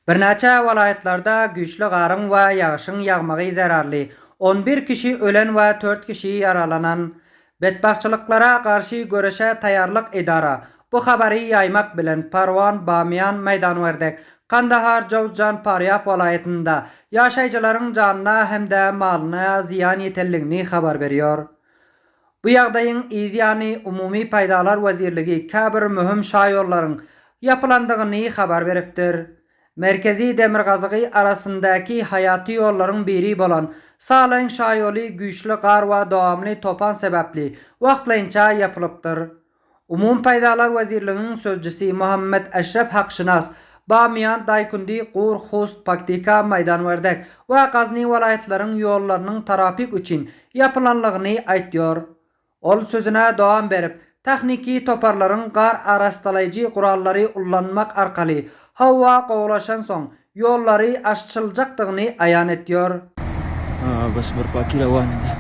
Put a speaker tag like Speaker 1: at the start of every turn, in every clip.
Speaker 1: Bir neçe vilayetlarda güçlü garın ve yağışın yağmağı zararlı. 11 kişi ölen ve 4 kişi yaralanan. Bedbahtçılıklara karşı görüşe tayarlık idara. Bu haberi yaymak bilen Parvan, Bamiyan, Meydanverdek, Kandahar, Cavuzcan, Faryap vilayetinde yaşayıcıların canına hem de malına ziyan yeterliğini haber veriyor. Bu ýagdaýyň iziýany Umumy Paýdalar Wezirligi käbir mühim şaýollaryň ýapylandygyny habar beripdir. Merkezi demirgazygy arasyndaky hayaty ýollaryň biri bolan Salaň şaýoly güýçli gar we dowamly topan sebäpli wagtlança ýapylypdyr. Umumy Paýdalar Wezirligiň sözjüsi Muhammed Eşref Hakşynas Bamiyan, Daýkundy, Qur, Hust, Paktika, Maýdanwerdek we Gazny welaýatlaryň ýollarynyň tarapik üçin ýapylanlygyny aýtýar. Ol sözüne dowam berip, texniki toparların gar arastalayıcı kuralları ullanmak arkaly hawa gowlaşan soň ýollary açyljakdygyny aýan etýär.
Speaker 2: Bas bir pakir awanynda.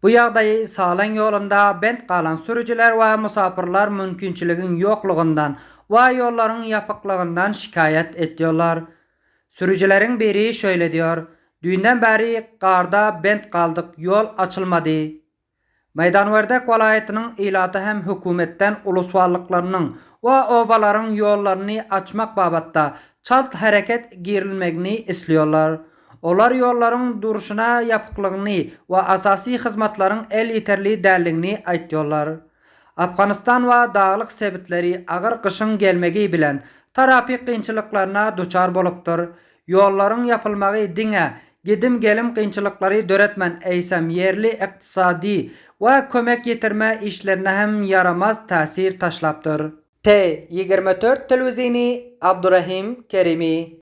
Speaker 1: Bu ýagdaýy Salaň ýolunda bent galan sürüjiler we musapirler mümkinçiligin ýoklugyndan we ýollaryň ýapyklygyndan şikayet etýärler. Sürüjileriň biri şöyle diýär: "Düýünden bäri garda bent galdyk, ýol açylmady." Maýdanwerdek welaýatynyň ilaty hem hökümetden uluswallyklarynyň we obalaryň ýollaryny açmak babatda çalt hereket girilmegini isleýärler. Olar ýollaryň duruşuna ýapyklygyny we asasy hyzmatlaryň el ýeterli dälligini aýtýarlar. Afganistan we daglyk sebitleri agyr gyşyň gelmegi bilen tarapik kynçylyklaryna duçar bolupdyr. Ýollaryň ýapylmagy diňe gedim gelim kynçylyklary döretmen eýsem yerli iqtisadi we kömek ýetirme işlerine hem yaramaz täsir taşlapdyr. T24 telewizyony Abdurrahim Kerimi.